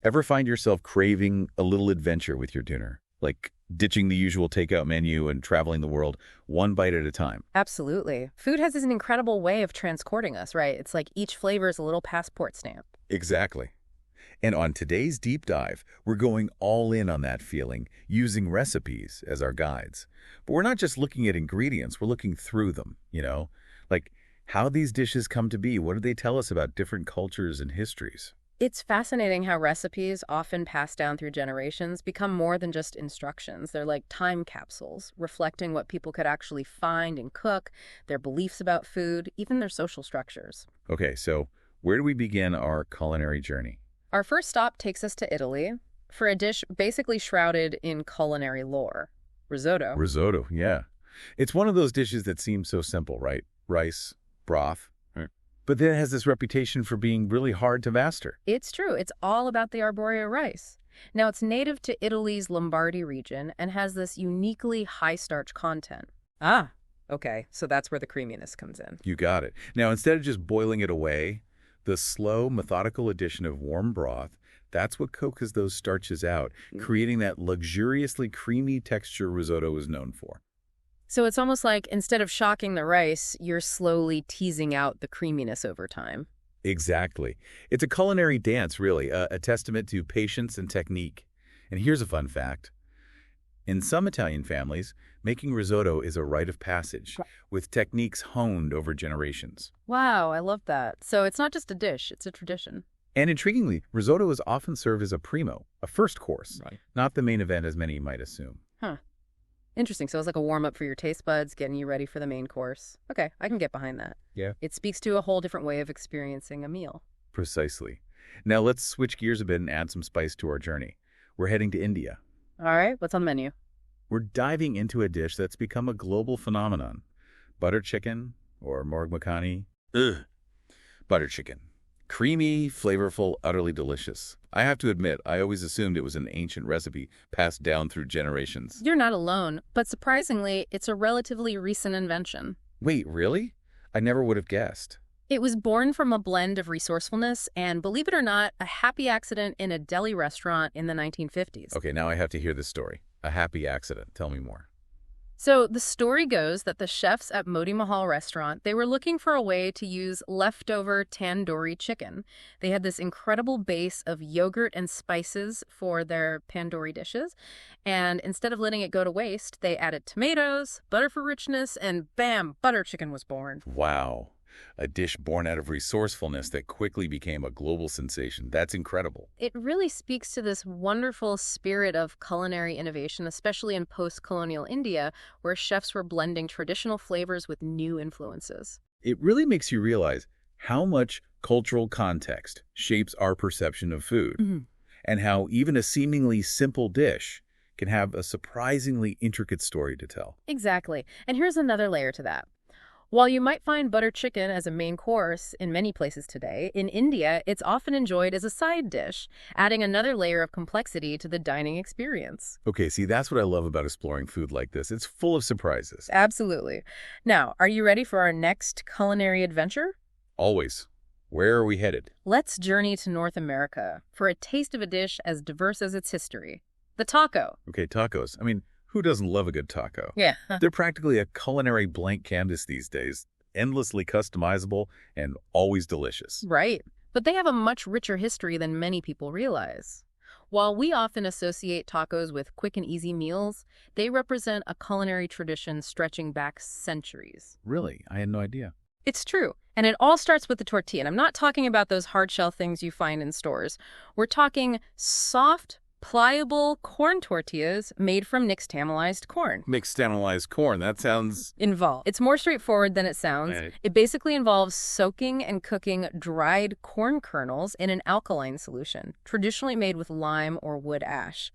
Ever find yourself craving a little adventure with your dinner? Like ditching the usual takeout menu and traveling the world one bite at a time? Absolutely. Food has an incredible way of transporting us, right? It's like each flavor is a little passport stamp. Exactly. And on today's deep dive, we're going all in on that feeling, using recipes as our guides. But we're not just looking at ingredients, we're looking through them, like how these dishes come to be. What do they tell us about different cultures and histories? It's fascinating how recipes, often passed down through generations, become more than just instructions. They're like time capsules, reflecting what people could actually find and cook, their beliefs about food, even their social structures. Okay, so where do we begin our culinary journey? Our first stop takes us to Italy for a dish basically shrouded in culinary lore, risotto. Risotto, yeah. It's one of those dishes that seems so simple, right? Rice, broth. Right. But then it has this reputation for being really hard to master. It's true. It's all about the arborio rice. Now, it's native to Italy's Lombardy region and has this uniquely high starch content. Ah, okay. So that's where the creaminess comes in. You got it. Now, instead of just boiling it away, the slow, methodical addition of warm broth, that's what coaxes those starches out, creating that luxuriously creamy texture risotto is known for. So it's almost like instead of shocking the rice, you're slowly teasing out the creaminess over time. Exactly. It's a culinary dance, really, a testament to patience and technique. And here's a fun fact. In some Italian families, making risotto is a rite of passage, with techniques honed over generations. Wow, I love that. So it's not just a dish, it's a tradition. And intriguingly, risotto is often served as a primo, a first course, Right. not the main event as many might assume. Huh. Interesting. So it's like a warm-up for your taste buds, getting you ready for the main course. Okay, I can get behind that. Yeah. It speaks to a whole different way of experiencing a meal. Precisely. Now let's switch gears a bit and add some spice to our journey. We're heading to India. All right, what's on the menu? We're diving into a dish that's become a global phenomenon. Butter chicken, or morg makhani. Ugh. Butter chicken. Creamy, flavorful, utterly delicious. I have to admit, I always assumed it was an ancient recipe passed down through generations. You're not alone, but surprisingly, it's a relatively recent invention. Wait, really? I never would have guessed. It was born from a blend of resourcefulness and, believe it or not, a happy accident in a deli restaurant in the 1950s. Okay, now I have to hear this story. A happy accident. Tell me more. So the story goes that the chefs at Moti Mahal restaurant, they were looking for a way to use leftover tandoori chicken. They had this incredible base of yogurt and spices for their tandoori dishes. And instead of letting it go to waste, they added tomatoes, butter for richness, and bam, butter chicken was born. Wow. A dish born out of resourcefulness that quickly became a global sensation. That's incredible. It really speaks to this wonderful spirit of culinary innovation, especially in post-colonial India, where chefs were blending traditional flavors with new influences. It really makes you realize how much cultural context shapes our perception of food, and how even a seemingly simple dish can have a surprisingly intricate story to tell. Exactly. And here's another layer to that. While you might find butter chicken as a main course in many places today, in India, it's often enjoyed as a side dish, adding another layer of complexity to the dining experience. Okay, see, that's what I love about exploring food like this. It's full of surprises. Absolutely. Now, are you ready for our next culinary adventure? Always. Where are we headed? Let's journey to North America for a taste of a dish as diverse as its history. The taco. Okay, tacos. I mean, who doesn't love a good taco? Yeah. They're practically a culinary blank canvas these days, endlessly customizable and always delicious. Right. But they have a much richer history than many people realize. While we often associate tacos with quick and easy meals, they represent a culinary tradition stretching back centuries. Really? I had no idea. It's true. And it all starts with the tortilla. And I'm not talking about those hard shell things you find in stores. We're talking soft, pliable corn tortillas made from nixtamalized corn. Mixed analyzed corn. That sounds... Involved. It's more straightforward than it sounds. Right. It basically involves soaking and cooking dried corn kernels in an alkaline solution, traditionally made with lime or wood ash.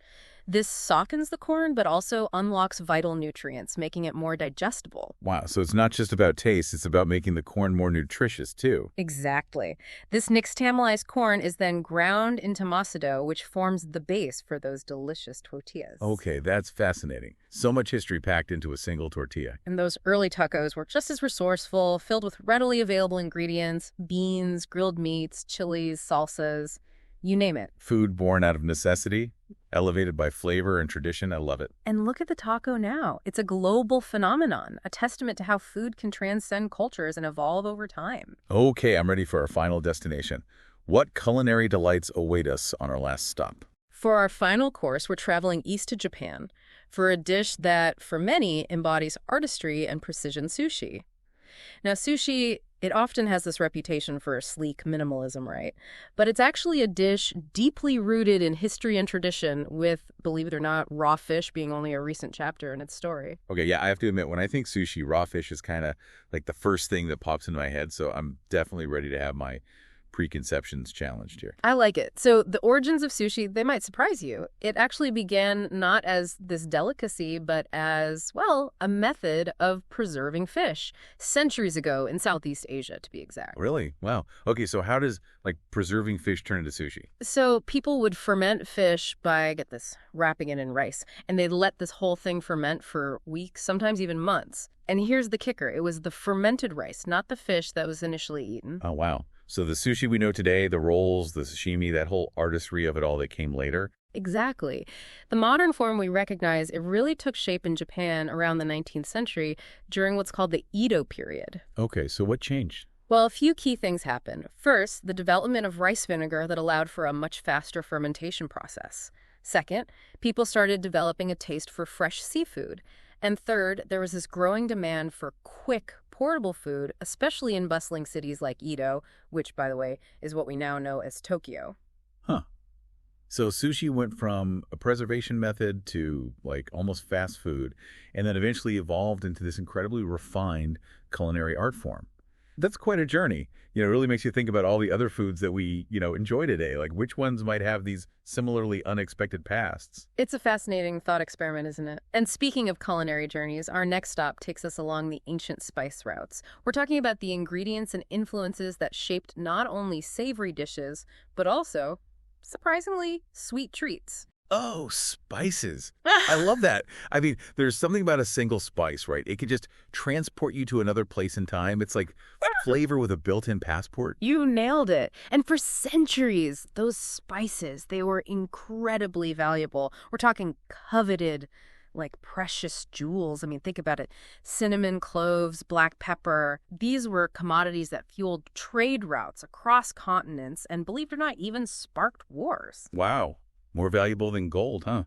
This softens the corn, but also unlocks vital nutrients, making it more digestible. Wow, so it's not just about taste, it's about making the corn more nutritious, too. Exactly. This nixtamalized corn is then ground into masa dough, which forms the base for those delicious tortillas. Okay, that's fascinating. So much history packed into a single tortilla. And those early tacos were just as resourceful, filled with readily available ingredients, beans, grilled meats, chilies, salsas. You name it. Food born out of necessity, elevated by flavor and tradition. I love it. And look at the taco now. It's a global phenomenon, a testament to how food can transcend cultures and evolve over time. Okay, I'm ready for our final destination. What culinary delights await us on our last stop? For our final course, we're traveling east to Japan for a dish that, for many, embodies artistry and precision sushi. Now, sushi, it often has this reputation for sleek minimalism, right? But it's actually a dish deeply rooted in history and tradition with, believe it or not, raw fish being only a recent chapter in its story. Okay, yeah, I have to admit, when I think sushi, raw fish is kind of like the first thing that pops into my head, so I'm definitely ready to have my preconceptions challenged here. I like it. So the origins of sushi, they might surprise you. It actually began not as this delicacy, but as, well, a method of preserving fish centuries ago in Southeast Asia, to be exact. Really? Wow. Okay, so how does, like, preserving fish turn into sushi? So people would ferment fish by, get this, wrapping it in rice. And they'd let this whole thing ferment for weeks, sometimes even months. And here's the kicker. It was the fermented rice, not the fish that was initially eaten. Oh, wow. So the sushi we know today, the rolls, the sashimi, that whole artistry of it all that came later? Exactly. The modern form we recognize, it really took shape in Japan around the 19th century during what's called the Edo period. Okay, so what changed? Well, a few key things happened. First, the development of rice vinegar that allowed for a much faster fermentation process. Second, people started developing a taste for fresh seafood. And third, there was this growing demand for quick, portable food, especially in bustling cities like Edo, which, by the way, is what we now know as Tokyo. Huh. So sushi went from a preservation method to, like, almost fast food, and then eventually evolved into this incredibly refined culinary art form. That's quite a journey. It really makes you think about all the other foods that we, enjoy today. Like, which ones might have these similarly unexpected pasts? It's a fascinating thought experiment, isn't it? And speaking of culinary journeys, our next stop takes us along the ancient spice routes. We're talking about the ingredients and influences that shaped not only savory dishes, but also, surprisingly, sweet treats. Oh, spices. I love that. I mean, there's something about a single spice, right? It can just transport you to another place in time. It's like flavor with a built-in passport. You nailed it. And for centuries, those spices, they were incredibly valuable. We're talking coveted, like precious jewels. I mean, think about it. Cinnamon, cloves, black pepper. These were commodities that fueled trade routes across continents and, believe it or not, even sparked wars. Wow. More valuable than gold, huh?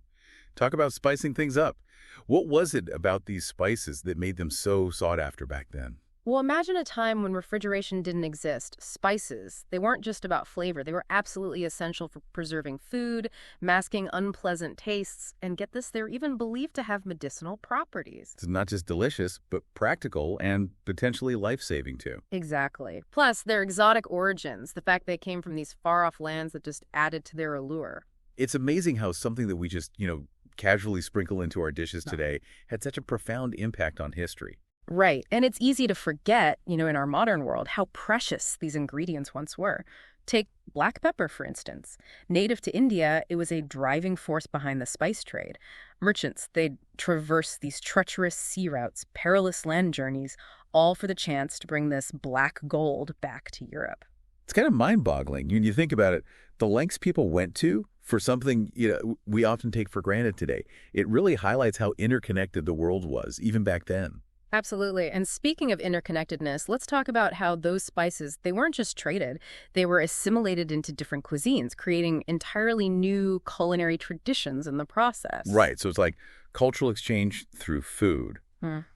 Talk about spicing things up. What was it about these spices that made them so sought after back then? Well, imagine a time when refrigeration didn't exist. Spices, they weren't just about flavor. They were absolutely essential for preserving food, masking unpleasant tastes, and get this, they're even believed to have medicinal properties. It's not just delicious, but practical and potentially life-saving too. Exactly. Plus, their exotic origins, the fact they came from these far-off lands that just added to their allure. It's amazing how something that we just, casually sprinkle into our dishes today had such a profound impact on history. Right. And it's easy to forget, in our modern world, how precious these ingredients once were. Take black pepper, for instance. Native to India, it was a driving force behind the spice trade. Merchants, they'd traverse these treacherous sea routes, perilous land journeys, all for the chance to bring this black gold back to Europe. It's kind of mind-boggling when you think about it. The lengths people went to for something we often take for granted today. It really highlights how interconnected the world was, even back then. Absolutely. And speaking of interconnectedness, let's talk about how those spices, they weren't just traded, they were assimilated into different cuisines, creating entirely new culinary traditions in the process. Right. So it's like cultural exchange through food.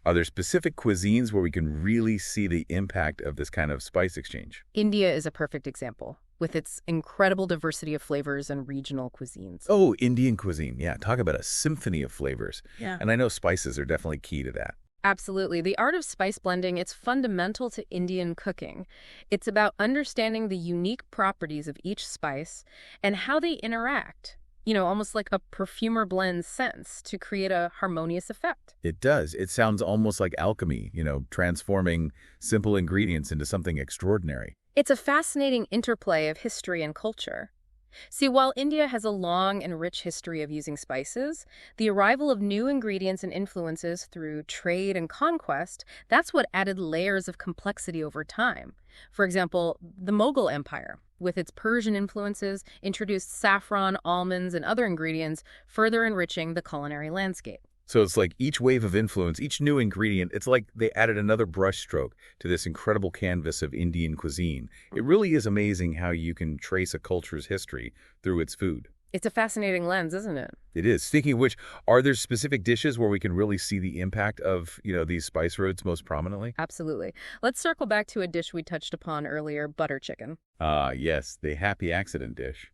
Are there specific cuisines where we can really see the impact of this kind of spice exchange? India is a perfect example, with its incredible diversity of flavors and regional cuisines. Oh, Indian cuisine. Yeah, talk about a symphony of flavors. Yeah. And I know spices are definitely key to that. Absolutely. The art of spice blending, it's fundamental to Indian cooking. It's about understanding the unique properties of each spice and how they interact. Almost like a perfumer blends scents to create a harmonious effect. It does. It sounds almost like alchemy, transforming simple ingredients into something extraordinary. It's a fascinating interplay of history and culture. See, while India has a long and rich history of using spices, the arrival of new ingredients and influences through trade and conquest, that's what added layers of complexity over time. For example, the Mughal Empire. with its Persian influences, introduced saffron, almonds, and other ingredients, further enriching the culinary landscape. So it's like each wave of influence, each new ingredient, it's like they added another brushstroke to this incredible canvas of Indian cuisine. It really is amazing how you can trace a culture's history through its food. It's a fascinating lens, isn't it? It is. Speaking of which, are there specific dishes where we can really see the impact of, these spice roads most prominently? Absolutely. Let's circle back to a dish we touched upon earlier, butter chicken. Ah, yes, the happy accident dish.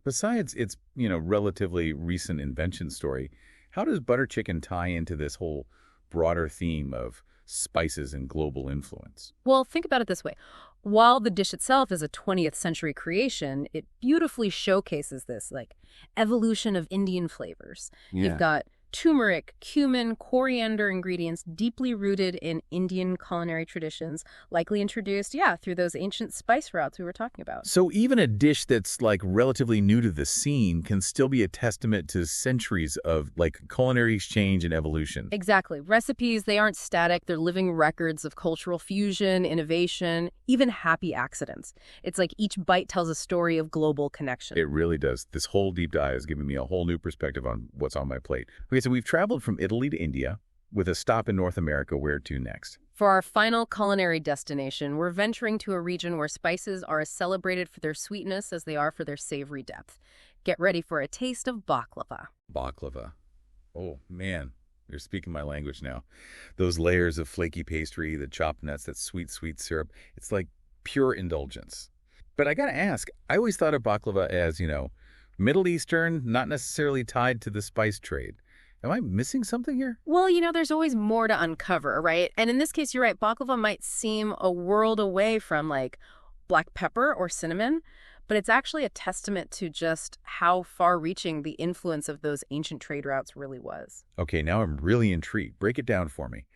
Besides its, relatively recent invention story, how does butter chicken tie into this whole broader theme of spices and global influence? Well, think about it this way. While the dish itself is a 20th century creation, it beautifully showcases this, like, evolution of Indian flavors. You've got turmeric, cumin, coriander ingredients deeply rooted in Indian culinary traditions, likely introduced, through those ancient spice routes we were talking about. So even a dish that's like relatively new to the scene can still be a testament to centuries of like culinary exchange and evolution. Exactly. Recipes, they aren't static. They're living records of cultural fusion, innovation, even happy accidents. It's like each bite tells a story of global connection. It really does. This whole deep dive has given me a whole new perspective on what's on my plate. Okay, so we've traveled from Italy to India with a stop in North America. Where to next? For our final culinary destination, we're venturing to a region where spices are as celebrated for their sweetness as they are for their savory depth. Get ready for a taste of baklava. Baklava. Oh, man. You're speaking my language now. Those layers of flaky pastry, the chopped nuts, that sweet, sweet syrup. It's like pure indulgence. But I gotta ask, I always thought of baklava as, Middle Eastern, not necessarily tied to the spice trade. Am I missing something here? Well, there's always more to uncover, right? And in this case, you're right. Baklava might seem a world away from like black pepper or cinnamon, but it's actually a testament to just how far-reaching the influence of those ancient trade routes really was. Okay, now I'm really intrigued. Break it down for me.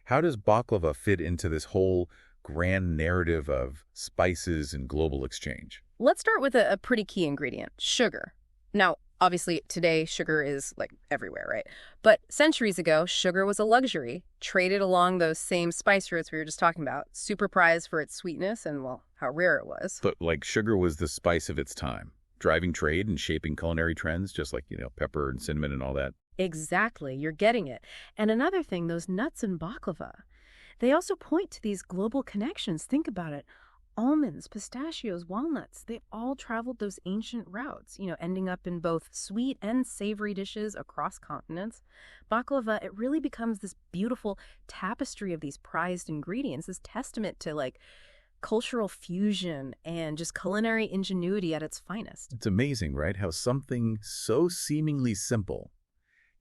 How does baklava fit into this whole grand narrative of spices and global exchange? Let's start with a pretty key ingredient, sugar. Now, obviously, today, sugar is, like, everywhere, right? But centuries ago, sugar was a luxury, traded along those same spice routes we were just talking about, super prized for its sweetness and, well, how rare it was. But, like, sugar was the spice of its time, driving trade and shaping culinary trends, just like, pepper and cinnamon and all that. Exactly, you're getting it. And another thing, those nuts in baklava, they also point to these global connections. Think about it. Almonds, pistachios, walnuts, they all traveled those ancient routes, ending up in both sweet and savory dishes across continents. Baklava, it really becomes this beautiful tapestry of these prized ingredients, this testament to, like, cultural fusion and just culinary ingenuity at its finest. It's amazing, right? How something so seemingly simple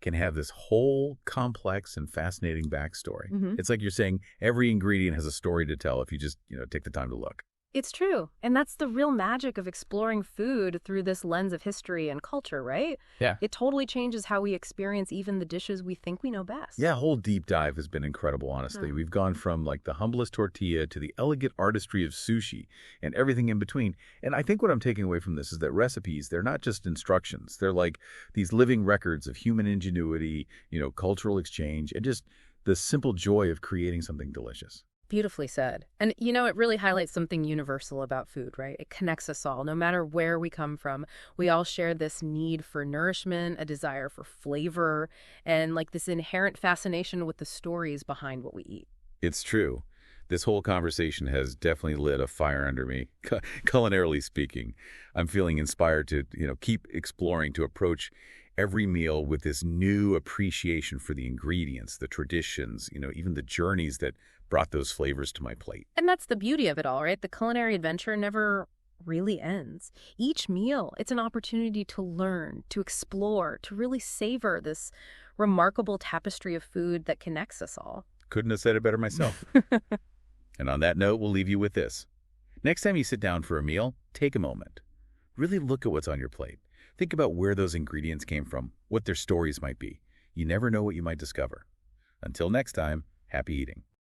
can have this whole complex and fascinating backstory. It's like you're saying every ingredient has a story to tell if you just, take the time to look. It's true. And that's the real magic of exploring food through this lens of history and culture, right? Yeah. It totally changes how we experience even the dishes we think we know best. Yeah, whole deep dive has been incredible, honestly. We've gone from like the humblest tortilla to the elegant artistry of sushi and everything in between. And I think what I'm taking away from this is that recipes, they're not just instructions. They're like these living records of human ingenuity, cultural exchange, and just the simple joy of creating something delicious. Beautifully said. And, it really highlights something universal about food, right? It connects us all, no matter where we come from. We all share this need for nourishment, a desire for flavor, and like this inherent fascination with the stories behind what we eat. It's true. This whole conversation has definitely lit a fire under me, culinarily speaking. I'm feeling inspired to, keep exploring, to approach every meal with this new appreciation for the ingredients, the traditions, even the journeys that brought those flavors to my plate. And that's the beauty of it all, right? The culinary adventure never really ends. Each meal, it's an opportunity to learn, to explore, to really savor this remarkable tapestry of food that connects us all. Couldn't have said it better myself. And on that note, we'll leave you with this. Next time you sit down for a meal, take a moment. Really look at what's on your plate. Think about where those ingredients came from, what their stories might be. You never know what you might discover. Until next time, happy eating.